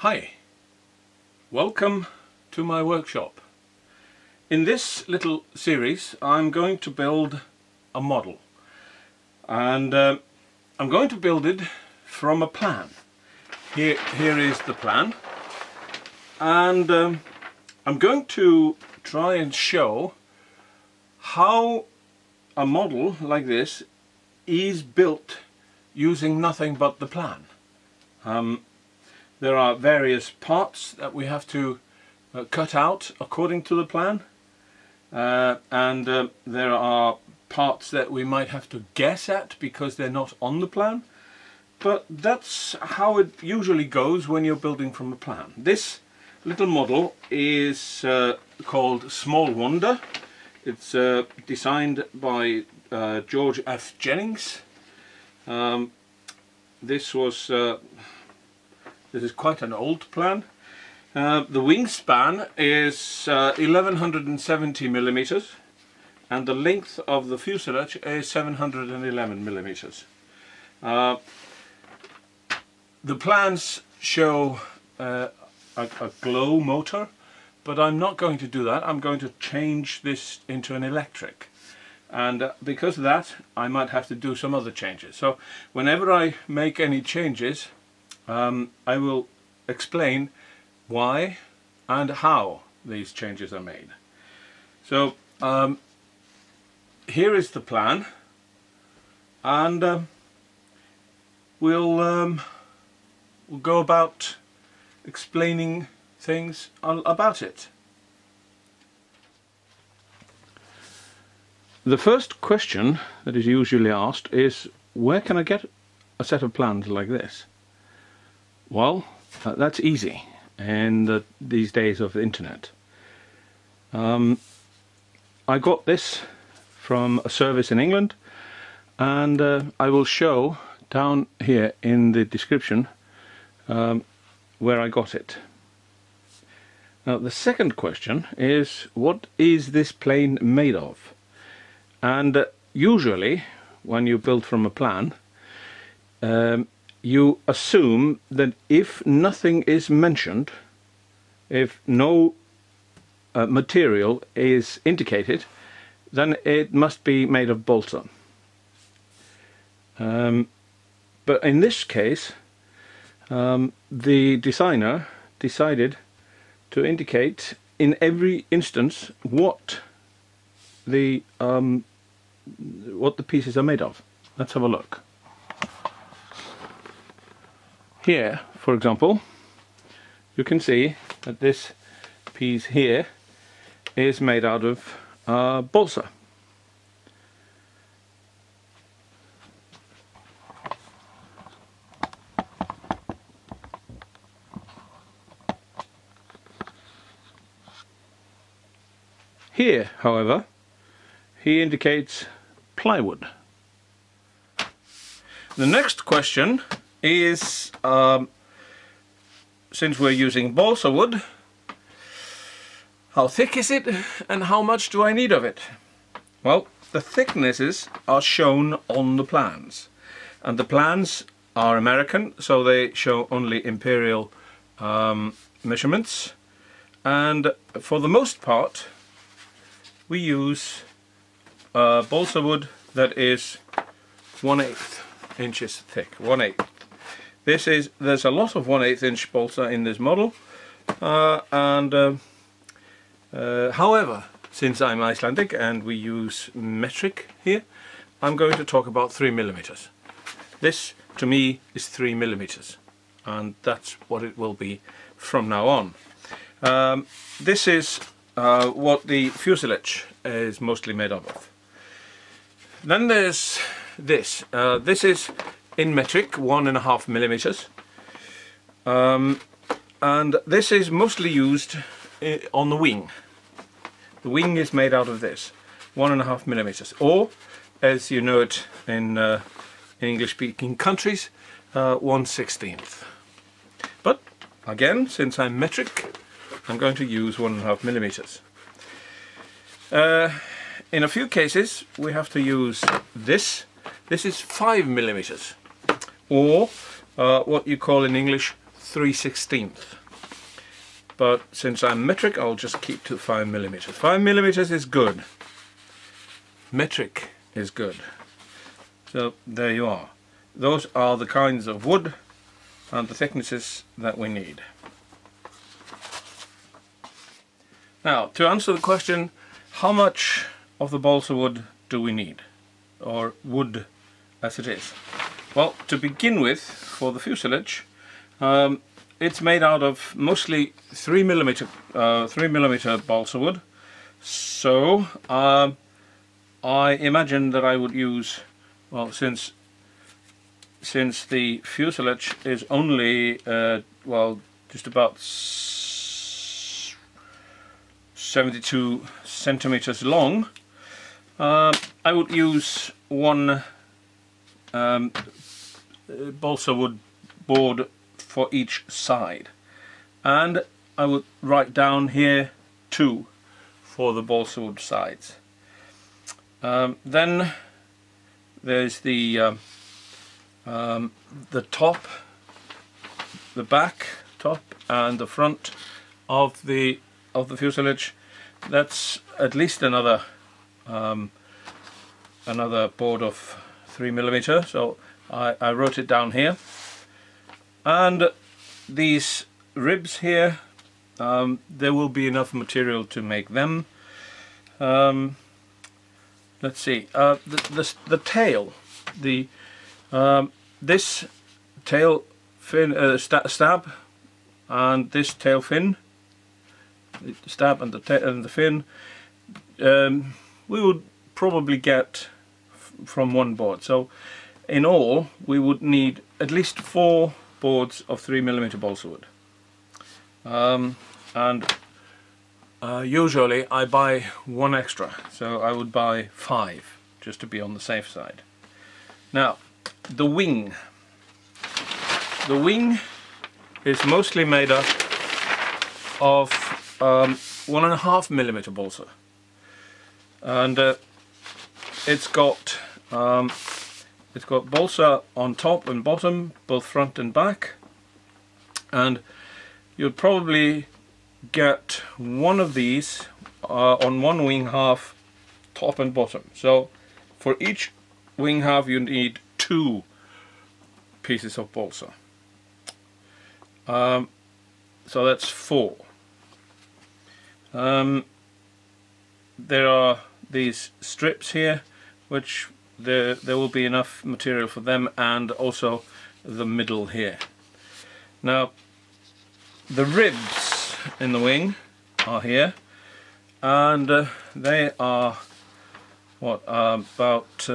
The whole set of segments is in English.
Hi, welcome to my workshop. In this little series I'm going to build a model, and I'm going to build it from a plan. Here is the plan, and I'm going to try and show how a model like this is built using nothing but the plan. There are various parts that we have to cut out according to the plan, and there are parts that we might have to guess at because they're not on the plan, but that's how it usually goes when you're building from a plan. This little model is called Small Wonder. It's designed by George F. Jennings. This is quite an old plan. The wingspan is 1170 millimeters, and the length of the fuselage is 711 millimeters. The plans show a glow motor, but I'm not going to do that. I'm going to change this into an electric, and because of that I might have to do some other changes. So whenever I make any changes, I will explain why and how these changes are made. So here is the plan, and we'll go about explaining things about it. The first question that is usually asked is, where can I get a set of plans like this? Well, that's easy in these days of the internet. I got this from a service in England, and I will show down here in the description where I got it. Now the second question is, what is this plane made of? And usually when you build from a plan, you assume that if nothing is mentioned, if no material is indicated, then it must be made of balsa. But in this case, the designer decided to indicate in every instance what the pieces are made of. Let's have a look. Here, for example, you can see that this piece here is made out of balsa. Here, however, he indicates plywood. The next question is, since we're using balsa wood, how thick is it and how much do I need of it? Well, the thicknesses are shown on the plans, and the plans are American, so they show only imperial measurements, and for the most part we use balsa wood that is 1/8 inches thick. 1/8. There's a lot of 1/8 inch balsa in this model, however, since I'm Icelandic and we use metric here, I'm going to talk about 3 millimeters. This to me is 3 millimeters, and that's what it will be from now on. This is what the fuselage is mostly made up of. Then there's this. This is in metric, 1.5 millimeters, and this is mostly used on the wing. The wing is made out of this, 1.5 millimeters, or as you know it in English-speaking countries, 1/16. But again, since I'm metric, I'm going to use 1.5 millimeters. In a few cases we have to use this. This is 5 millimeters, or what you call in English 3/16. But since I'm metric, I'll just keep to 5mm. 5mm is good. Metric is good. So there you are. Those are the kinds of wood and the thicknesses that we need. Now, to answer the question, how much of the balsa wood do we need? Or wood as it is? Well, to begin with, for the fuselage, it's made out of mostly 3mm balsa wood. So I imagine that I would use, well, since the fuselage is only well, just about 72 centimeters long, I would use one balsa wood board for each side, and I would write down here 2 for the balsa wood sides. Then there's the top, the back, top, and the front of the fuselage. That's at least another board of 3mm. So I wrote it down here. And these ribs here, there will be enough material to make them. Let's see, the tail, this tail fin stab, and this tail fin, the stab and the fin, we would probably get from one board. So in all, we would need at least 4 boards of 3mm balsa wood, and usually I buy 1 extra, so I would buy 5 just to be on the safe side. Now, the wing is mostly made up of 1.5mm balsa, and it's got balsa on top and bottom, both front and back, and you'll probably get one of these on one wing half, top and bottom. So for each wing half you need 2 pieces of balsa. So that's 4. There are these strips here, which there will be enough material for them, and also the middle here. Now, the ribs in the wing are here, and they are what, about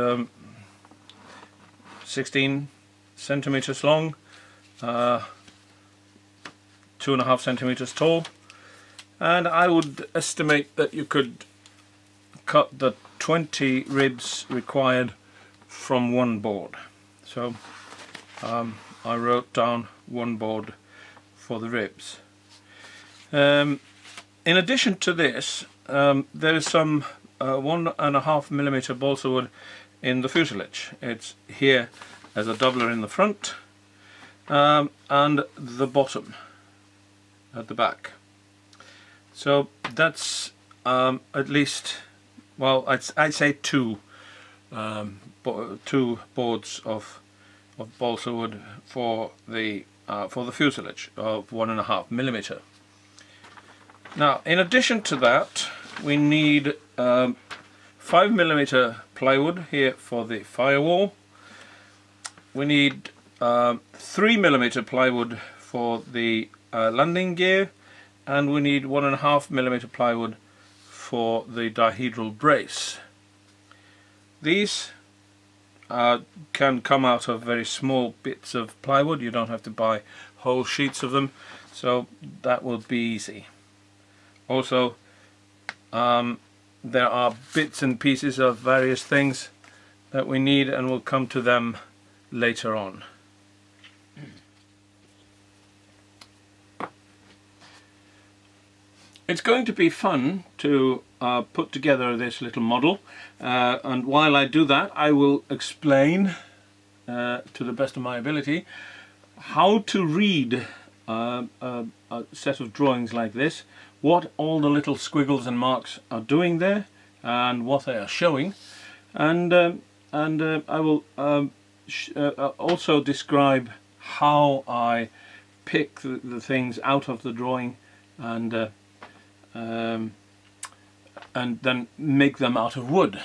16 centimeters long, 2.5 centimeters tall, and I would estimate that you could cut the 20 ribs required from 1 board. So I wrote down 1 board for the ribs. In addition to this, there is some 1.5mm balsa wood in the fuselage. It's here as a doubler in the front, and the bottom at the back. So that's at least, well, I'd say 2 boards of balsa wood for the fuselage of 1.5mm. Now, in addition to that, we need 5mm plywood here for the firewall. We need 3mm plywood for the landing gear, and we need 1.5mm plywood for the dihedral brace. These can come out of very small bits of plywood. You don't have to buy whole sheets of them, so that will be easy. Also, there are bits and pieces of various things that we need, and we'll come to them later on. It's going to be fun to put together this little model, and while I do that, I will explain to the best of my ability how to read a set of drawings like this, what all the little squiggles and marks are doing there and what they are showing, and I will also describe how I pick the things out of the drawing and then make them out of wood.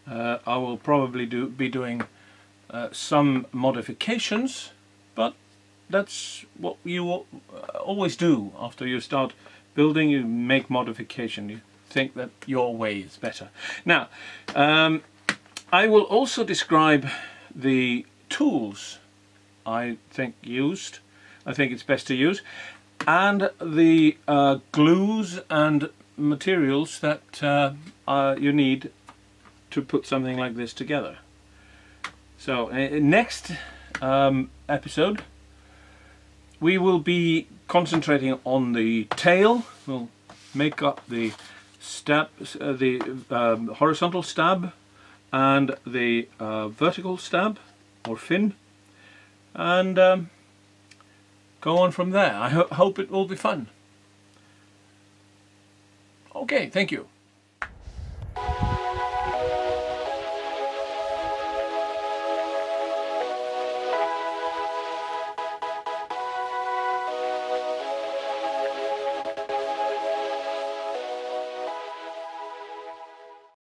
I will probably be doing some modifications, but that's what you always do after you start building. You make modification. You think that your way is better. Now, I will also describe the tools I think it's best to use, and the glues and materials that you need to put something like this together. So next episode we will be concentrating on the tail. We'll make up the stab, the horizontal stab and the vertical stab or fin, and go on from there. I hope it will be fun. Okay, thank you.